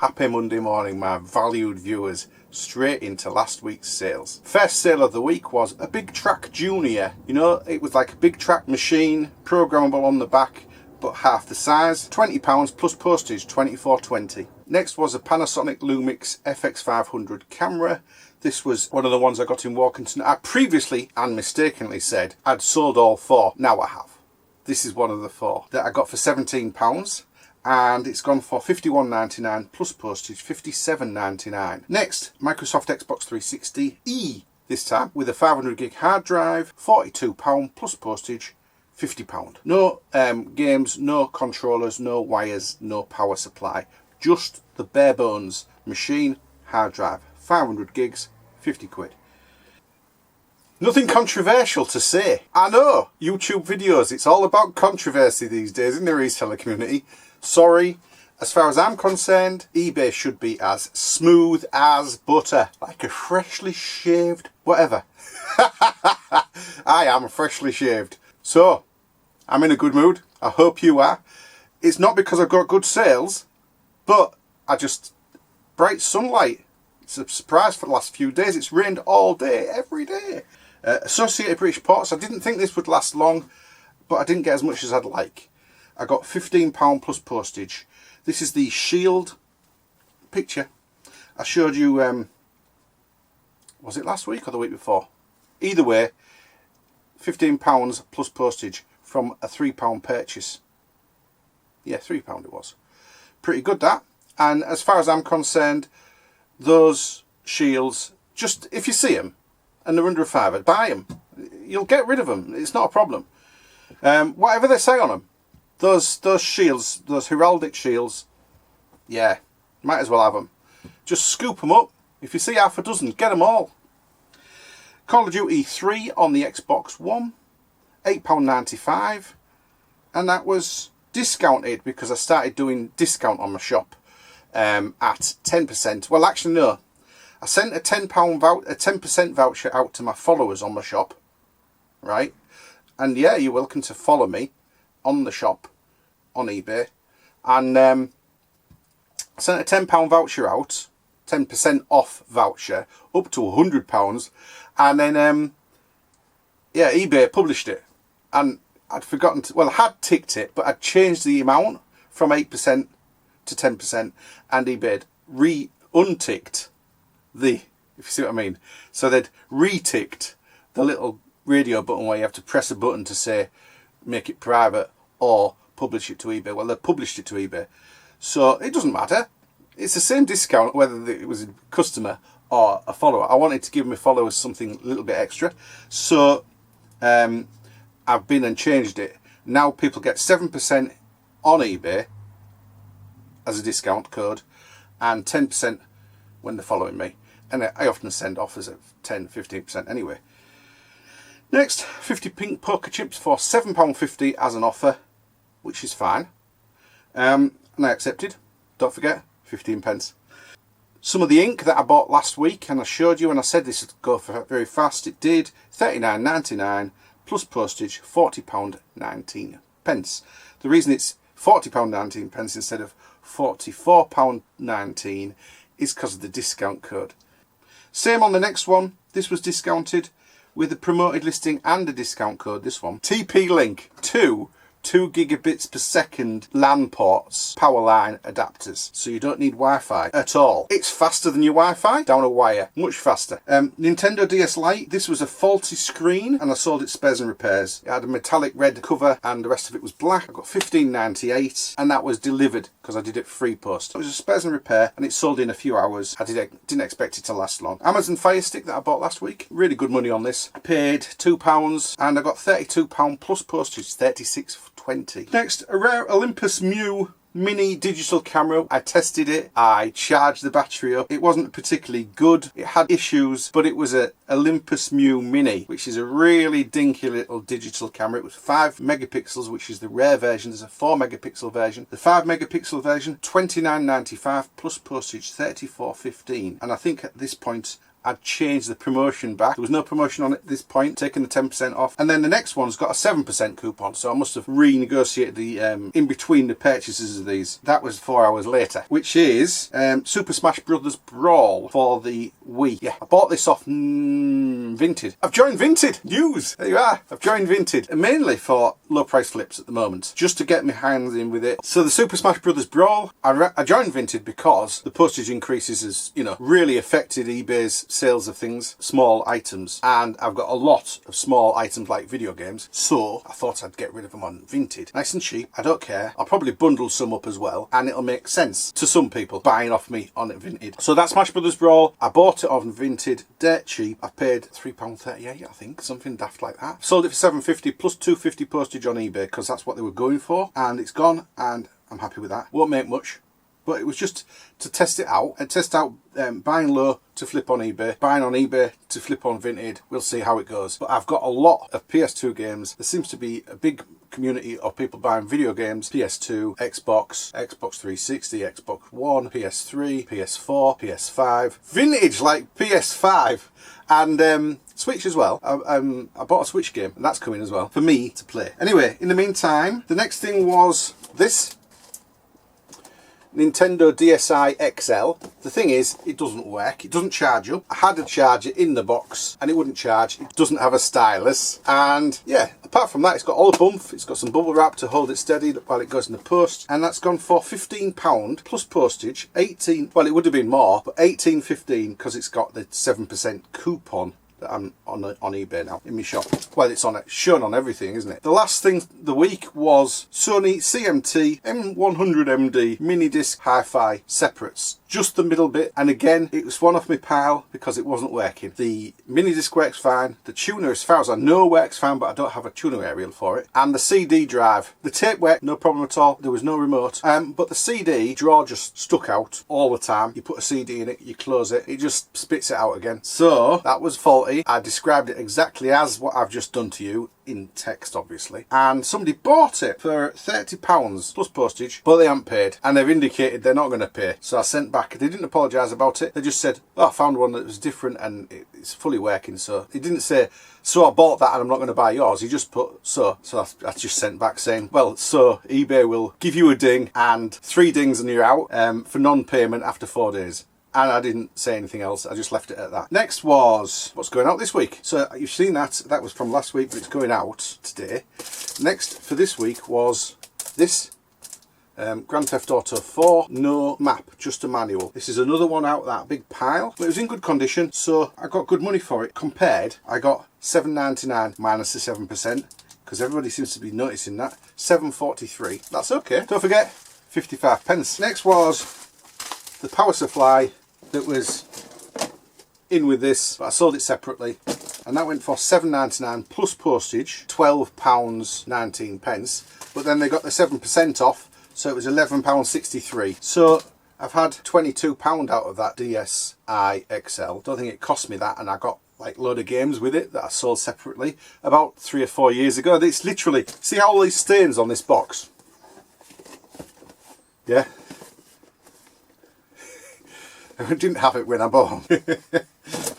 Happy Monday morning, my valued viewers. Straight into last week's sales. First sale of the week was a Big Track Junior. You know, it was like a Big Track machine, programmable on the back, but half the size. £20 plus postage, £24.20. Next was a Panasonic Lumix FX500 camera. This was one of the ones I got in Walkington. I previously and mistakenly said I'd sold all four. Now I have. This is one of the four that I got for £17. And it's gone for $51.99 plus postage, $57.99. Next, Microsoft Xbox 360 E, this time with a 500 gig hard drive, £42 plus postage, £50. No games, no controllers, no wires, no power supply, just the bare bones machine, hard drive, 500 gigs, 50 quid. Nothing controversial to say. I know, YouTube videos, it's all about controversy these days in the reseller community. Sorry, as far as I'm concerned, eBay should be as smooth as butter, like a freshly shaved whatever. I am freshly shaved. So, I'm in a good mood. I hope you are. It's not because I've got good sales, but bright sunlight. It's a surprise for the last few days. It's rained all day, every day. Associated British Ports, I didn't think this would last long, but I didn't get as much as I'd like. I got £15 plus postage. This is the Shield picture. I showed you, was it last week or the week before? Either way, £15 plus postage from a £3 purchase. Yeah, £3 it was. Pretty good that. And as far as I'm concerned, those shields, just if you see them and they're under a £5, buy them. You'll get rid of them. It's not a problem. Whatever they say on them. Those shields, those heraldic shields, yeah, might as well have them. Just scoop them up. If you see half a dozen, get them all. Call of Duty 3 on the Xbox One, £8.95. And that was discounted because I started doing discount on my shop at 10%. Well, actually, no. I sent a £10% voucher out to my followers on my shop, right? And yeah, you're welcome to follow me on the shop on eBay, and I sent a £10 voucher out, 10% off voucher up to £100, and then yeah, eBay published it, and I'd forgotten to, well, I had ticked it, but I'd changed the amount from 8% to 10%, and eBay unticked the, if you see what I mean, so they'd reticked the little radio button where you have to press a button to say make it private or publish it to eBay. Well, they published it to eBay, so it doesn't matter. It's the same discount whether it was a customer or a follower. I wanted to give my followers something a little bit extra, so I've been and changed it. Now people get 7% on eBay as a discount code and 10% when they're following me, and I often send offers of 10-15% anyway. Next, 50 pink poker chips for £7.50 as an offer, which is fine. And I accepted. Don't forget, 15p. Some of the ink that I bought last week, and I showed you, and I said this would go for very fast. It did. £39.99 plus postage, £40.19. The reason it's £40.19 instead of £44.19 is because of the discount code. Same on the next one. This was discounted with a promoted listing and a discount code, this one. TP-Link 2 gigabits per second LAN ports, power line adapters, so you don't need Wi-Fi at all. It's faster than your Wi-Fi down a wire, much faster. Nintendo DS Lite, this was a faulty screen and I sold it spares and repairs. It had a metallic red cover and the rest of it was black. I got $15.98 and that was delivered because I did it free post. It was a spares and repair and it sold in a few hours. I didn't expect it to last long. Amazon Fire Stick that I bought last week, really good money on this. I paid £2 and I got £32 plus postage, $36.20. Next, a rare Olympus Mew mini digital camera. I tested it, I charged the battery up. It wasn't particularly good, it had issues, but it was a Olympus Mew Mini, which is a really dinky little digital camera. It was 5 megapixels, which is the rare version. There's a 4 megapixel version. The 5 megapixel version, £29.95 plus postage, £34.15. And I think at this point I'd changed the promotion back. There was no promotion on it at this point, taking the 10% off. And then the next one's got a 7% coupon, so I must have renegotiated the in between the purchases of these. That was 4 hours later, which is Super Smash Brothers Brawl for the Wii. Yeah, I bought this off Vinted. I've joined Vinted. News. There you are. I've joined Vinted, mainly for low price flips at the moment, just to get my hands in with it. So the Super Smash Brothers Brawl, I joined Vinted because the postage increases has, you know, really affected eBay's sales of things, small items, and I've got a lot of small items like video games, so I thought I'd get rid of them on Vinted. Nice and cheap, I don't care. I'll probably bundle some up as well, and it'll make sense to some people buying off me on Vinted. So that's Smash Brothers Brawl. I bought it on Vinted, dirt cheap. I paid £3.38, I think, something daft like that. Sold it for £7.50 plus £2.50 postage on eBay, because that's what they were going for, and it's gone, and I'm happy with that. Won't make much, but it was just to test it out and test out buying low to flip on eBay, buying on eBay to flip on Vinted. We'll see how it goes. But I've got a lot of PS2 games. There seems to be a big community of people buying video games, PS2, Xbox, Xbox 360, Xbox One, PS3, PS4, PS5, vintage like PS5, and Switch as well. I bought a Switch game, and that's coming as well for me to play. Anyway, in the meantime, the next thing was this Nintendo DSi XL. The thing is, it doesn't work. It doesn't charge up. I had a charger in the box and it wouldn't charge. It doesn't have a stylus. And yeah, apart from that, it's got all the bump. It's got some bubble wrap to hold it steady while it goes in the post. And that's gone for £15 plus postage. 18, well, it would have been more, but 18.15 because it's got the 7% coupon that I'm on eBay now in my shop. Well, it's on it, shown on everything, isn't it? The last thing the week was Sony CMT M100MD mini disc hi-fi separates. Just the middle bit, and again it was one off my pile because it wasn't working. The mini disc works fine, the tuner as far as I know works fine, but I don't have a tuner aerial for it, and the CD drive. The tape worked, no problem at all, there was no remote, but the CD drawer just stuck out all the time. You put a CD in it, you close it, it just spits it out again. So that was faulty. I described it exactly as what I've just done to you, in text obviously, and somebody bought it for £30 plus postage, but they haven't paid, and they've indicated they're not going to pay. So I sent back, they didn't apologise about it, they just said, oh, I found one that was different and it's fully working. So he didn't say, so I bought that and I'm not going to buy yours. He just put so I just sent back saying, well, so eBay will give you a ding and 3 dings and you're out for non-payment after 4 days. And I didn't say anything else, I just left it at that. Next was what's going out this week. So you've seen that was from last week, but it's going out today. Next for this week was this Grand Theft Auto 4, no map, just a manual. This is another one out of that big pile, but it was in good condition, so I got good money for it. Compared, I got $7.99 minus the 7%, because everybody seems to be noticing that. $7.43, that's okay. Don't forget, 55 pence. Next was the power supply that was in with this, but I sold it separately, and that went for £7.99 plus postage, £12.19, but then they got the 7% off, so it was £11.63. So I've had £22 out of that DSi XL. Don't think it cost me that, and I got like a load of games with it that I sold separately about 3 or 4 years ago. It's literally, see all these stains on this box? Yeah. I didn't have it when I bought them.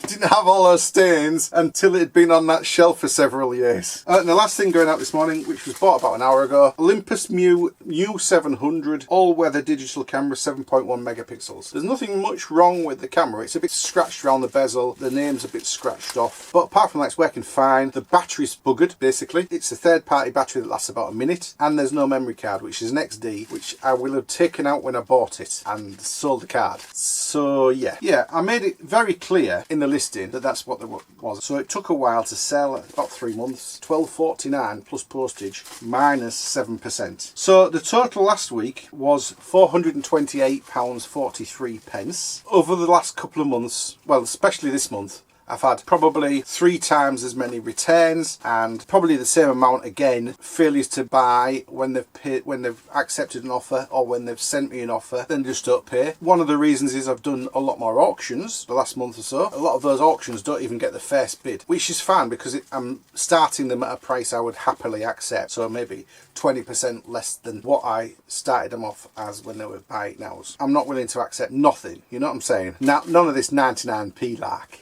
Didn't have all those stains until it had been on that shelf for several years. And the last thing going out this morning, which was bought about an hour ago, Olympus Mu U700 all-weather digital camera, 7.1 megapixels. There's nothing much wrong with the camera. It's a bit scratched around the bezel, the name's a bit scratched off, but apart from that, it's working fine. The battery's buggered, basically. It's a third-party battery that lasts about a minute, and there's no memory card, which is an XD, which I will have taken out when I bought it and sold the card. So yeah, I made it very clear in the listing that that's what there was. So it took a while to sell, about 3 months. £12.49 plus postage minus 7%. So the total last week was £428.43. Over the last couple of months, well, especially this month, I've had probably 3 times as many returns and probably the same amount again failures to buy when they've paid, when they've accepted an offer or when they've sent me an offer, then just don't pay. One of the reasons is I've done a lot more auctions the last month or so. A lot of those auctions don't even get the first bid, which is fine because I'm starting them at a price I would happily accept. So maybe 20% less than what I started them off as when they were buying nows. I'm not willing to accept nothing, you know what I'm saying? Now, none of this 99p lark.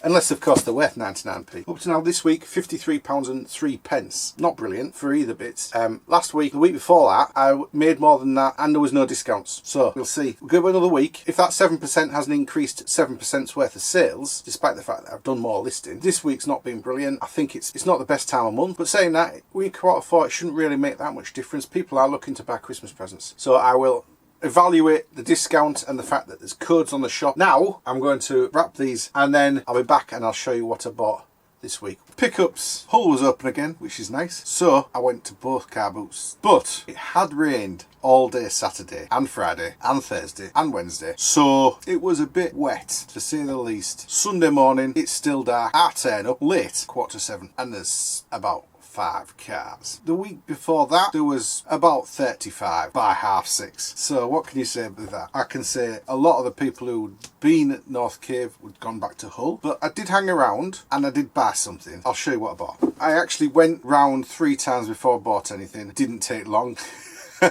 unless of course they're worth 99p. Up to now this week, £53.03. Not brilliant for either bits. Last week, the week before that, I made more than that and there was no discounts. So we'll see. We'll give it another week. If that 7% hasn't increased 7%'s worth of sales, despite the fact that I've done more listing, this week's not been brilliant. I think it's not the best time of month. But saying that, week quarter four, it shouldn't really make that much difference. People are looking to buy Christmas presents. So I will evaluate the discount and the fact that there's codes on the shop. Now I'm going to wrap these and then I'll be back and I'll show you what I bought this week. Pickups. Hull was open again, which is nice. So I went to both car booths. But it had rained all day Saturday and Friday and Thursday and Wednesday. So it was a bit wet to say the least. Sunday morning, it's still dark. I turn up late, 6:45, and there's about 5 cars. The week before that, there was about 35 by 6:30. So what can you say with that? I can say a lot of the people who'd been at North Cave had gone back to Hull, but I did hang around and I did buy something. I'll show you what I bought. I actually went round 3 times before I bought anything. It didn't take long.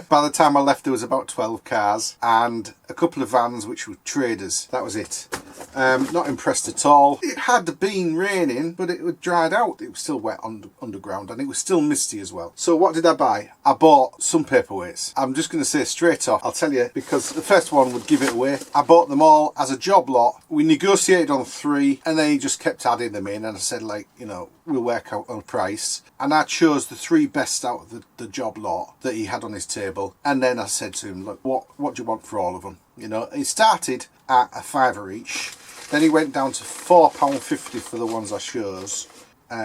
By the time I left, there was about 12 cars and a couple of vans which were traders. That was it. Not impressed at all. It had been raining, but it had dried out. It was still wet underground and it was still misty as well. So what did I buy? I bought some paperweights. I'm just going to say straight off, I'll tell you, because the first one would give it away. I bought them all as a job lot. We negotiated on 3 and then he just kept adding them in and I said, like, you know, we'll work out on a price. And I chose the 3 best out of the job lot that he had on his table. And then I said to him, look, what do you want for all of them? You know, he started at a £5 each. Then he went down to £4.50 for the ones I chose,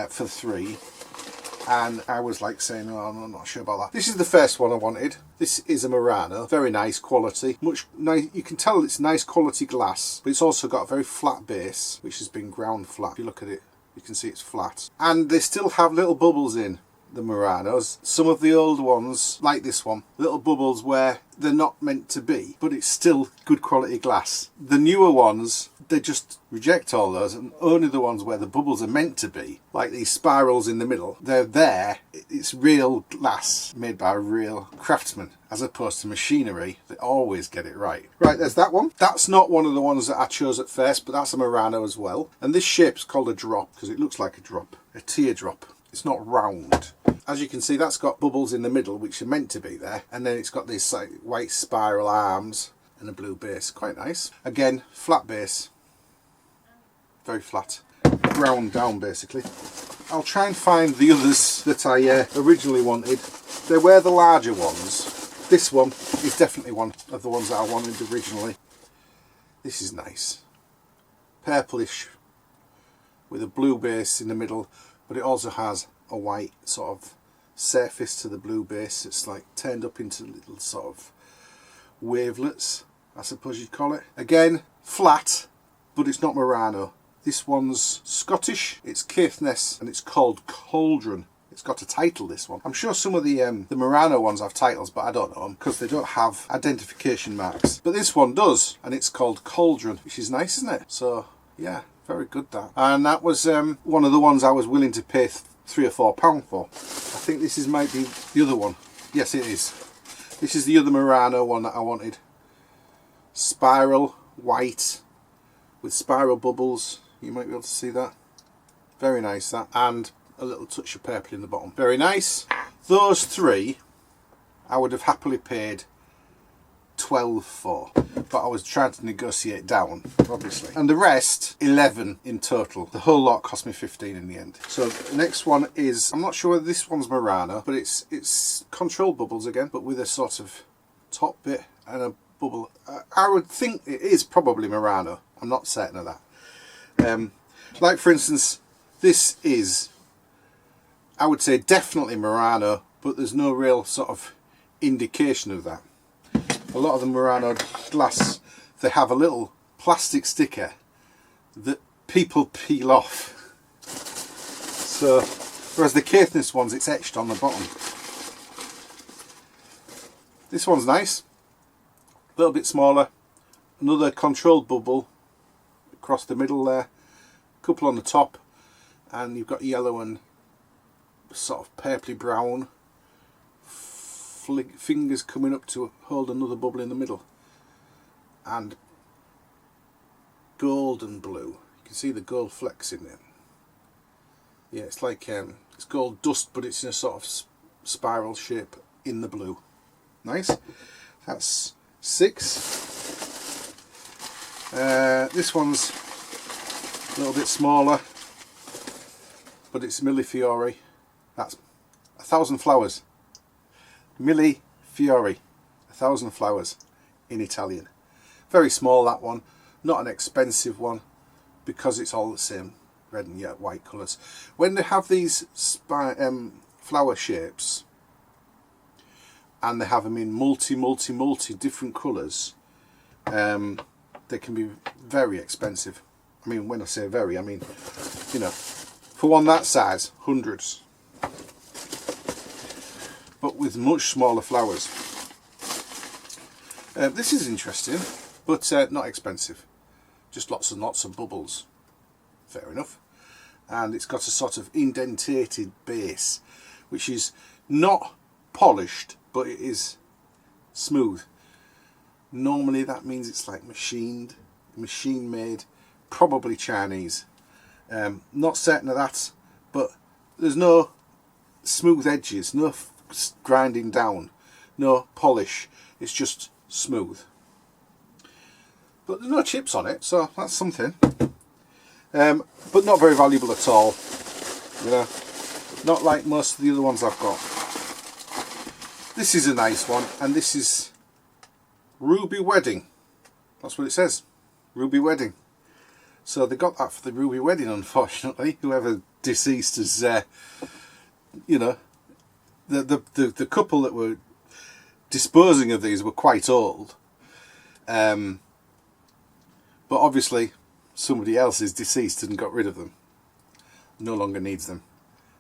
for 3. And I was like saying, oh, I'm not sure about that. This is the first one I wanted. This is a Murano, very nice quality. Much nice. You can tell it's nice quality glass, but it's also got a very flat base, which has been ground flat. If you look at it, you can see it's flat. And they still have little bubbles in the Muranos. Some of the old ones, like this one, little bubbles where they're not meant to be, but it's still good quality glass. The newer ones, they just reject all those, and only the ones where the bubbles are meant to be, like these spirals in the middle, they're there. It's real glass made by a real craftsman, as opposed to machinery that always get it right. Right, there's that one. That's not one of the ones that I chose at first, but that's a Murano as well. And this shape's called a drop because it looks like a drop, a teardrop. It's not round. As you can see, that's got bubbles in the middle, which are meant to be there. And then it's got these like, white spiral arms and a blue base. Quite nice. Again, flat base. Very flat. Ground down, basically. I'll try and find the others that I originally wanted. They were the larger ones. This one is definitely one of the ones that I wanted originally. This is nice. Purplish with a blue base in the middle. But it also has a white sort of surface to the blue base. It's like turned up into little sort of wavelets, I suppose you'd call it. Again, flat, but it's not Murano. This one's Scottish. It's Caithness and it's called Cauldron. It's got a title, this one. I'm sure some of the Murano ones have titles, but I don't know them because they don't have identification marks. But this one does, and it's called Cauldron, which is nice, isn't it? So, yeah. Very good, that. And that was one of the ones I was willing to pay £3 or £4 for. I think this might be the other one. Yes, it is. This is the other Murano one that I wanted. Spiral, white, with spiral bubbles. You might be able to see that. Very nice, that. And a little touch of purple in the bottom. Very nice. Those 3, I would have happily paid 12 for, but I was trying to negotiate down, obviously. And the rest, 11 in total. The whole lot cost me 15 in the end. So the next one is, I'm not sure whether this one's Murano, but it's control bubbles again, but with a sort of top bit and a bubble. I would think it is probably Murano. I'm not certain of that. Like for instance, this is, I would say definitely Murano, but there's no real sort of indication of that. A lot of the Murano glass, they have a little plastic sticker that people peel off. So, whereas the Caithness ones, it's etched on the bottom. This one's nice. A little bit smaller. Another controlled bubble across the middle there. A couple on the top. And you've got yellow and sort of purpley brown. Fingers coming up to hold another bubble in the middle, and gold and blue. You can see the gold flecks in it. Yeah, it's like it's gold dust, but it's in a sort of spiral shape in the blue. Nice. That's 6. This one's a little bit smaller, but it's Millefiori. That's 1,000 flowers. Millefiori, 1,000 flowers in Italian. Very small, that one. Not an expensive one, because it's all the same red and white colours. When they have these flower shapes and they have them in multi different colours, they can be very expensive. I mean, when I say very, I mean, you know, for one that size, hundreds. But with much smaller flowers. This is interesting, but not expensive. Just lots and lots of bubbles. Fair enough. And it's got a sort of indentated base, which is not polished, but it is smooth. Normally that means it's like machine made, probably Chinese. Not certain of that, but there's no smooth edges, no grinding down, no polish. It's just smooth. But there's no chips on it, so that's something. But not very valuable at all, you know, not like most of the other ones I've got. This is a nice one, and this is Ruby Wedding. That's what it says, Ruby Wedding. So they got that for the Ruby Wedding, unfortunately. Whoever deceased is, you know, the couple that were disposing of these were quite old. But obviously somebody else is deceased and got rid of them. No longer needs them,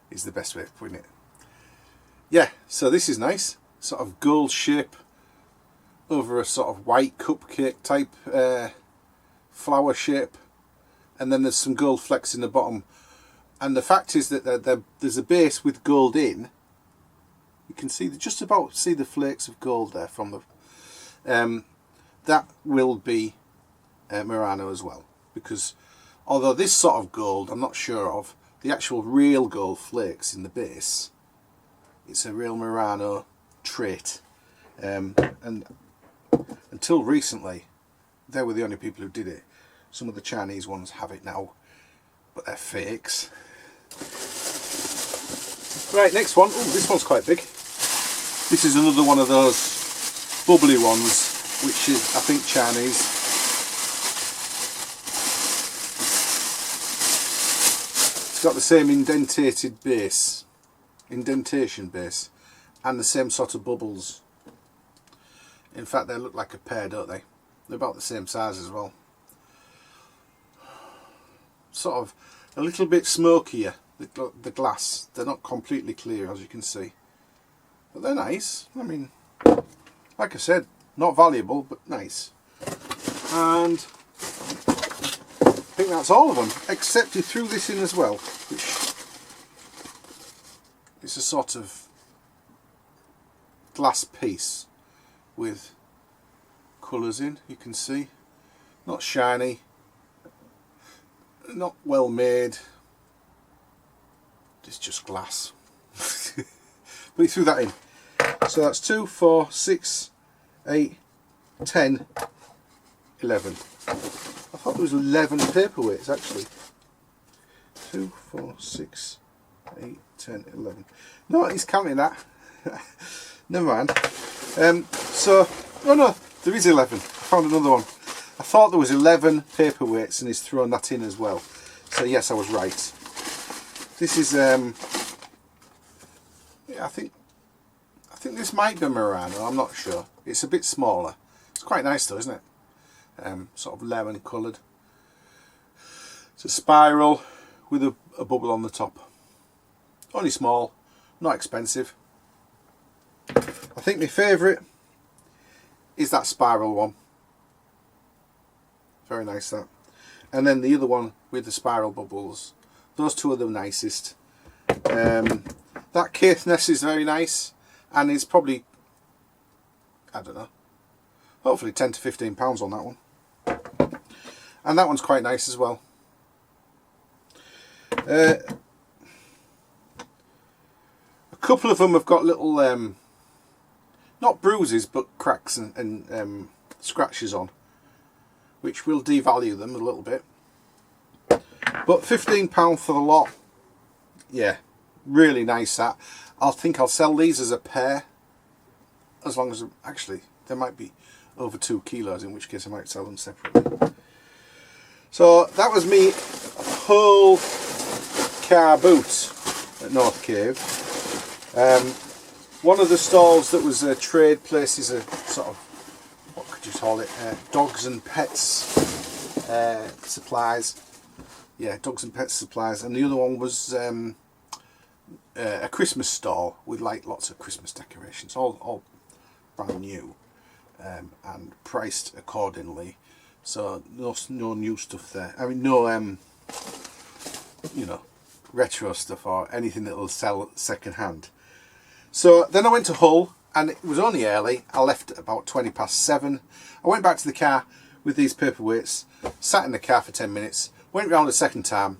is the best way of putting it. Yeah, so this is nice. Sort of gold shape over a sort of white cupcake type flower shape. And then there's some gold flecks in the bottom. And the fact is that there's a base with gold in. You can see, just about see the flakes of gold there from the... that will be Murano as well. Because although this sort of gold I'm not sure of, the actual real gold flakes in the base, it's a real Murano trait. And until recently, they were the only people who did it. Some of the Chinese ones have it now, but they're fakes. Right, next one. Oh, this one's quite big. This is another one of those bubbly ones, which is, I think, Chinese. It's got the same indentation base, and the same sort of bubbles. In fact, they look like a pair, don't they? They're about the same size as well. Sort of a little bit smokier, the glass. They're not completely clear, as you can see. But they're nice. I mean, like I said, not valuable, but nice. And I think that's all of them, except he threw this in as well, which is a sort of glass piece with colours in, you can see. Not shiny, not well made, it's just glass. But he threw that in. So that's 2, 4, 6, 8, 10, 11. I thought there was 11 paperweights actually. 2, 4, 6, 8, 10, 11. No, he's counting that. Never mind. So, oh no, there is 11. I found another one. I thought there was 11 paperweights and he's thrown that in as well. So yes, I was right. This is, yeah, I think this might be Murano, I'm not sure. It's a bit smaller. It's quite nice though, isn't it? Sort of lemon coloured. It's a spiral with a bubble on the top. Only small, not expensive. I think my favourite is that spiral one. Very nice, that. And then the other one with the spiral bubbles. Those two are the nicest. That Caithness is very nice, and it's probably, I don't know, hopefully 10 to 15 pounds on that one. And that one's quite nice as well. A couple of them have got little, not bruises, but cracks and scratches on, which will devalue them a little bit. But £15 for the lot, yeah, really nice that. I think I'll sell these as a pair, as long as, actually, they might be over 2 kilos, in which case I might sell them separately. So that was me whole car boot at North Cave. One of the stalls that was a trade place is a sort of, what could you call it, dogs and pets supplies. Yeah, dogs and pets supplies. And the other one was a Christmas stall with like lots of Christmas decorations, all brand new and priced accordingly. So no new stuff there. I mean, no you know, retro stuff or anything that will sell second hand. So then I went to Hull, and it was only early. I left at about 7:20. I went back to the car with these paperweights, sat in the car for 10 minutes, went round a second time,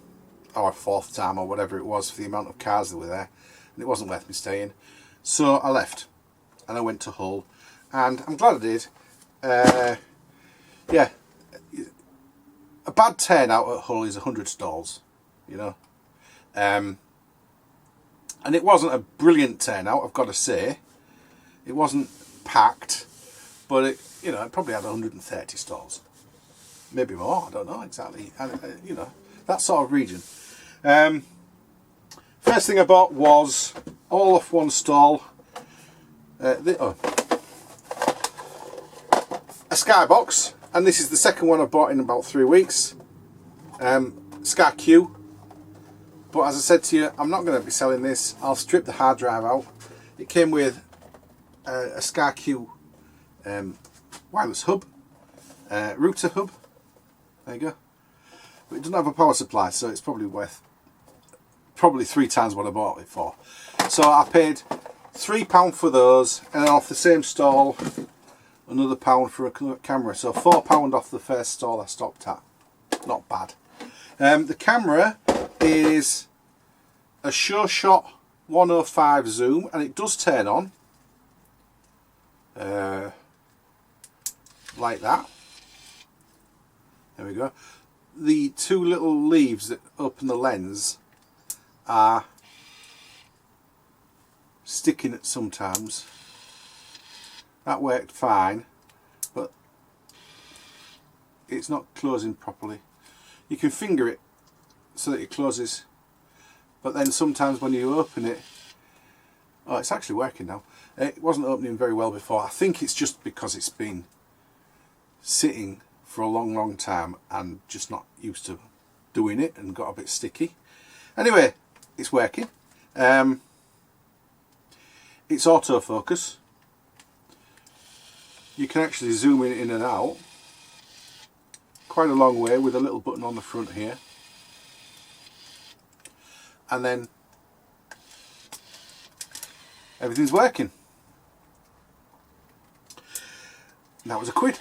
or a fourth time, or whatever it was, for the amount of cars that were there, and it wasn't worth me staying. So I left, and I went to Hull, and I'm glad I did. Yeah, a bad turnout at Hull is 100 stalls, you know. And it wasn't a brilliant turnout, I've got to say. It wasn't packed, but it, you know, it probably had 130 stalls, maybe more. I don't know exactly. And you know, that sort of region. First thing I bought was all off one stall. A Skybox, and this is the second one I bought in about 3 weeks. Sky Q. But as I said to you, I'm not going to be selling this. I'll strip the hard drive out. It came with a Sky Q wireless hub, router hub. There you go. But it doesn't have a power supply, so it's probably worth 3 times what I bought it for. So I paid £3 for those, and then off the same stall, another £1 for a camera. So £4 off the first stall I stopped at. Not bad. The camera is a SureShot 105 zoom, and it does turn on like that. There we go. The 2 little leaves that open the lens are sticking it sometimes. That worked fine, but it's not closing properly. You can finger it so that it closes, but then sometimes when you open it, oh, it's actually working now. It wasn't opening very well before. I think it's just because it's been sitting for a long time and just not used to doing it and got a bit sticky. Anyway, it's working. It's autofocus. You can actually zoom in and out quite a long way with a little button on the front here, and then everything's working. And that was £1.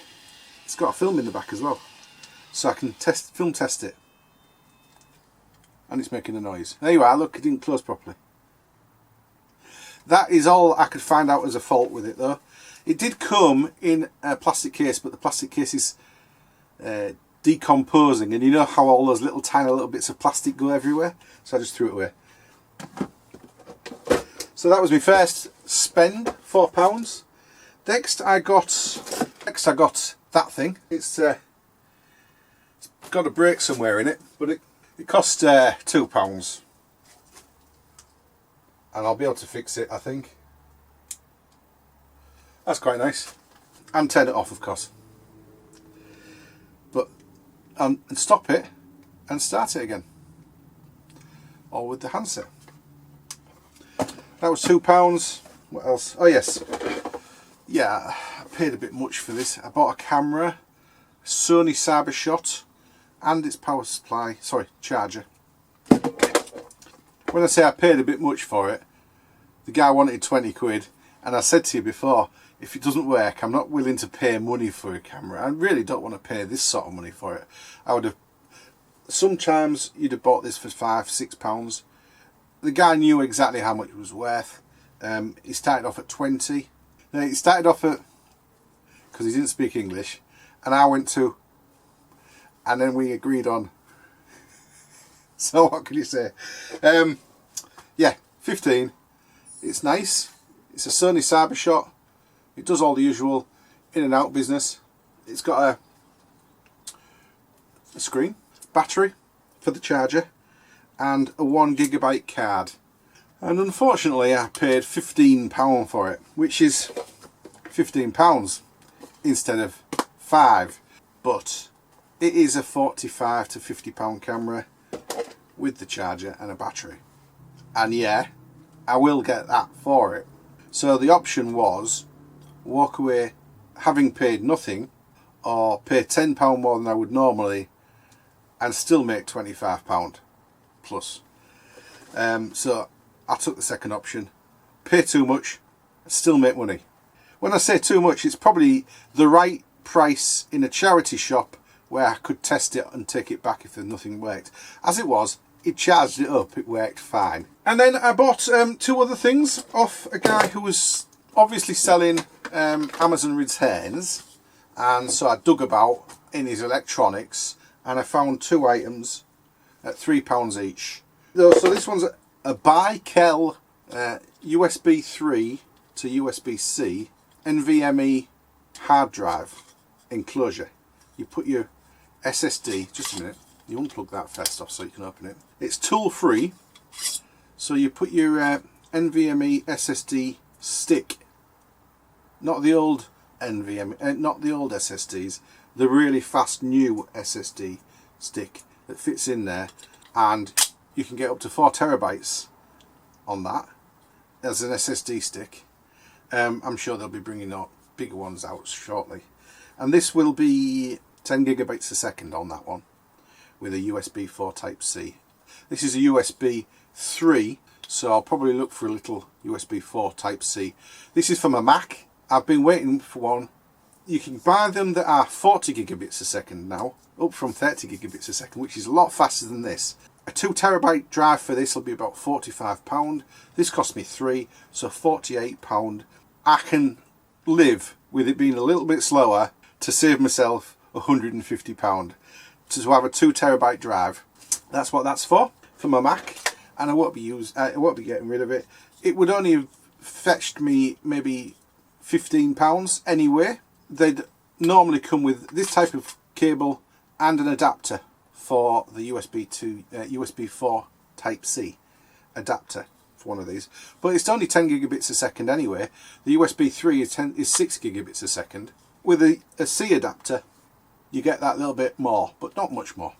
It's got a film in the back as well, so I can film test it, and it's making a noise. There you are. Look, it didn't close properly. That is all I could find out as a fault with it, though. It did come in a plastic case, but the plastic case is decomposing, and you know how all those tiny little bits of plastic go everywhere, so I just threw it away. So that was my first spend, £4. Next I got that thing. It's got a brake somewhere in it, but it cost £2, and I'll be able to fix it, I think. That's quite nice, and turn it off, of course. But and stop it and start it again, or with the handset. That was £2. What else? Oh yes, yeah, I paid a bit much for this. I bought a camera, Sony Cybershot, and its power supply, sorry, charger. When I say I paid a bit much for it, the guy wanted 20 quid, and I said to you before, if it doesn't work, I'm not willing to pay money for a camera. I really don't want to pay this sort of money for it. I would have sometimes you'd have bought this for £5-6. The guy knew exactly how much it was worth. He started off at 20. Now, he started off at, because he didn't speak English, and I went to, and then we agreed on. So what can you say? Yeah, 15. It's nice. It's a Sony Cybershot. It does all the usual in and out business. It's got a screen, battery for the charger, and a 1GB card. And unfortunately I paid £15 for it, which is £15 instead of £5. But it is a £45 to £50 camera with the charger and a battery. And yeah, I will get that for it. So the option was walk away having paid nothing, or pay £10 more than I would normally and still make £25 plus. So I took the second option. Pay too much, still make money. When I say too much, it's probably the right price in a charity shop where I could test it and take it back if nothing worked. As it was, it charged it up, it worked fine. And then I bought two other things off a guy who was obviously selling Amazon returns, and so I dug about in his electronics and I found two items at £3 each. So this one's a Bikel USB 3 to USB-C NVMe hard drive enclosure. You put your SSD, just a minute, you unplug that first off so you can open it. It's tool free, so you put your NVMe SSD stick, not the old NVMe, not the old SSDs, the really fast new SSD stick that fits in there, and you can get up to 4 terabytes on that as an SSD stick. I'm sure they'll be bringing out bigger ones out shortly, and this will be 10 gigabytes a second on that one with a USB 4 type C. This is a USB 3, so I'll probably look for a little USB 4 type C. This is for my Mac. I've been waiting for one. You can buy them that are 40 gigabits a second now, up from 30 gigabits a second, which is a lot faster than this. A 2 terabyte drive for this will be about £45. This cost me £3, so £48. I can live with it being a little bit slower to save myself £150 to have a 2 terabyte drive. That's what that's for my Mac, and I won't be getting rid of it. It would only have fetched me maybe £15 anyway. They'd normally come with this type of cable and an adapter for the USB 4 type C adapter for one of these, but it's only 10 gigabits a second anyway. The USB 3 is 6 gigabits a second. With a C adapter you get that little bit more, but not much more.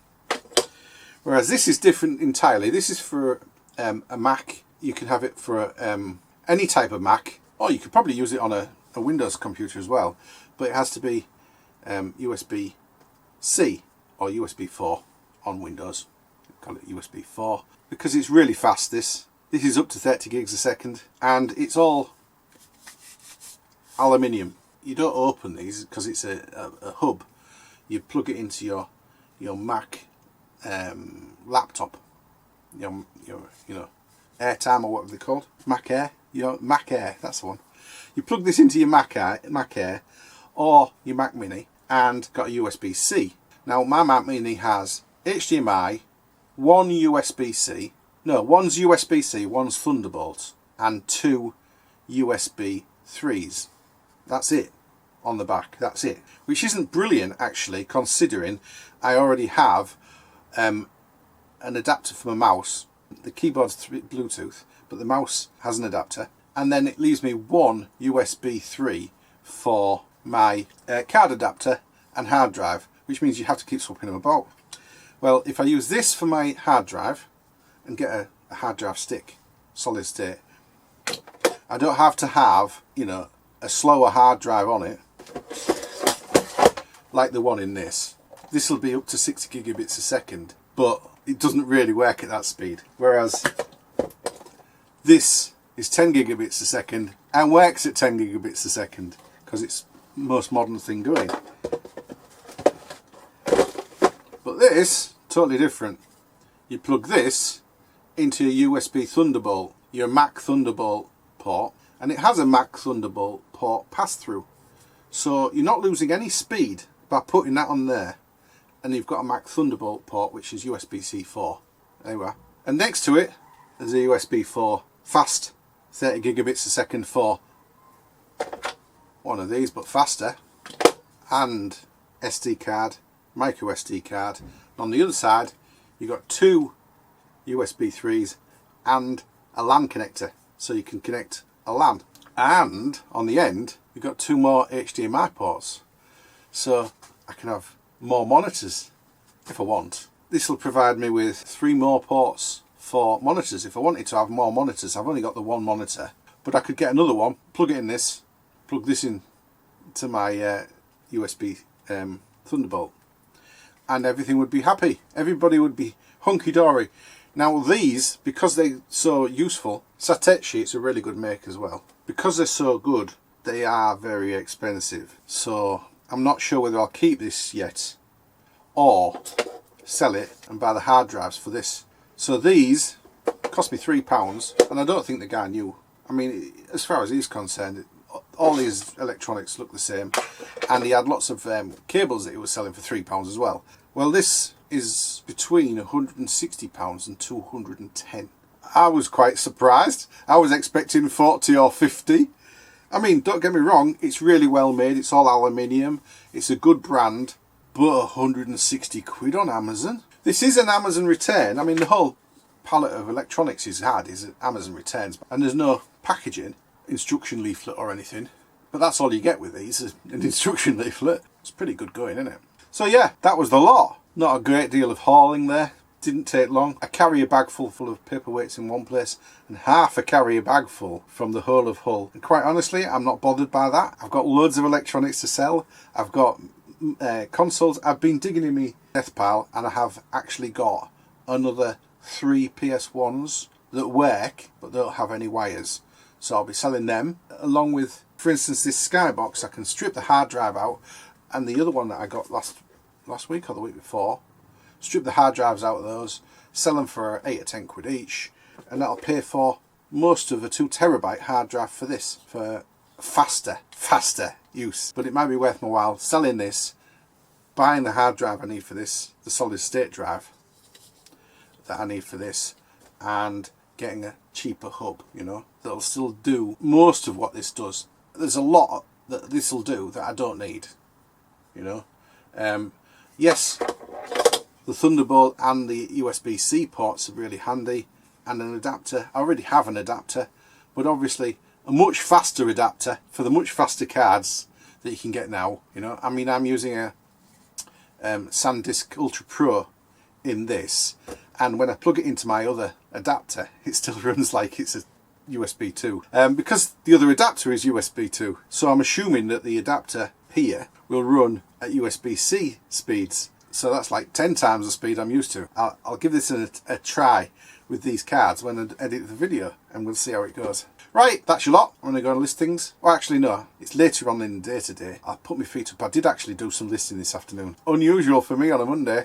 Whereas this is different entirely. This is for a Mac. You can have it for any type of Mac, or you could probably use it on a Windows computer as well, but it has to be USB-C or USB 4 on Windows. Call it USB 4 because it's really fast. This is up to 30 gigs a second, and it's all aluminium. You don't open these because it's a hub. You plug it into your Mac laptop, your airtime, or whatever they're called, Mac Air. Mac Air, that's the one. You plug this into your Mac Air or your Mac Mini and got a USB-C. Now my Mac Mini has HDMI, one USB-C, no, one's USB-C, one's Thunderbolt, and 2 USB 3s. That's it on the back, that's it. Which isn't brilliant actually, considering I already have an adapter for my mouse. The keyboard's Bluetooth, but the mouse has an adapter, and then it leaves me one USB 3 for my card adapter and hard drive, which means you have to keep swapping them about. Well, if I use this for my hard drive and get a hard drive stick, solid state, I don't have to have, a slower hard drive on it like the one in this. This will be up to 60 gigabits a second, but it doesn't really work at that speed. Whereas this is 10 gigabits a second and works at 10 gigabits a second because it's the most modern thing going. But this totally different. You plug this into your USB Thunderbolt, your Mac Thunderbolt port, and it has a Mac Thunderbolt port pass-through. So you're not losing any speed by putting that on there. And you've got a Mac Thunderbolt port, which is USB-C 4. There you are. And next to it, there's a USB 4 fast 30 gigabits a second for one of these, but faster, and SD card, micro SD card. And on the other side, you've got two USB 3s and a LAN connector, so you can connect a LAN. And on the end, you've got two more HDMI ports, so I can have more monitors if I want. This will provide me with 3 more ports for monitors. If I wanted to have more monitors, I've only got the one monitor, but I could get another one, plug it in this, plug this in to my USB Thunderbolt, and everything would be happy. Everybody would be hunky-dory. Now these, because they're so useful, Satechi, a really good make as well. Because they're so good, they are very expensive. So I'm not sure whether I'll keep this yet or sell it and buy the hard drives for this. So these cost me £3, and I don't think the guy knew. I mean, as far as he's concerned, all these electronics look the same, and he had lots of cables that he was selling for £3 as well. Well, this is between £160 and £210. I was quite surprised. I was expecting 40 or 50. I mean, don't get me wrong, it's really well made, it's all aluminium, it's a good brand, but 160 quid on Amazon? This is an Amazon return. I mean, the whole palette of electronics he's had is Amazon returns, and there's no packaging, instruction leaflet or anything, but that's all you get with these, is an instruction leaflet. It's pretty good going, isn't it? So yeah, that was the lot. Not a great deal of hauling there. Didn't take long. A carrier bag full of paperweights in one place, and half a carrier bag full from the whole of Hull. And quite honestly, I'm not bothered by that. I've got loads of electronics to sell. I've got consoles. I've been digging in my death pile, and I have actually got another 3 PS1s that work but don't have any wires. So I'll be selling them, along with, for instance, this Skybox. I can strip the hard drive out, and the other one that I got last week or the week before, strip the hard drives out of those, sell them for 8 or 10 quid each, and that'll pay for most of a 2 terabyte hard drive for this, for faster use. But it might be worth my while selling this, buying the hard drive I need for this, the solid state drive that I need for this, and getting a cheaper hub, you know, that'll still do most of what this does. There's a lot that this will do that I don't need, you know. Yes, the Thunderbolt and the USB-C ports are really handy, and an adapter. I already have an adapter, but obviously a much faster adapter for the much faster cards that you can get now, you know. I mean, I'm using a SanDisk Ultra Pro in this, and when I plug it into my other adapter, it still runs like it's a USB 2, because the other adapter is USB 2. So I'm assuming that the adapter here will run at USB-C speeds. So that's like 10 times the speed I'm used to. I'll give this a try with these cards when I edit the video, and we'll see how it goes. Right, that's your lot. I'm going to go and list things. Well, actually no, it's later on in the day today. I'll put my feet up. I did actually do some listing this afternoon. Unusual for me on a Monday.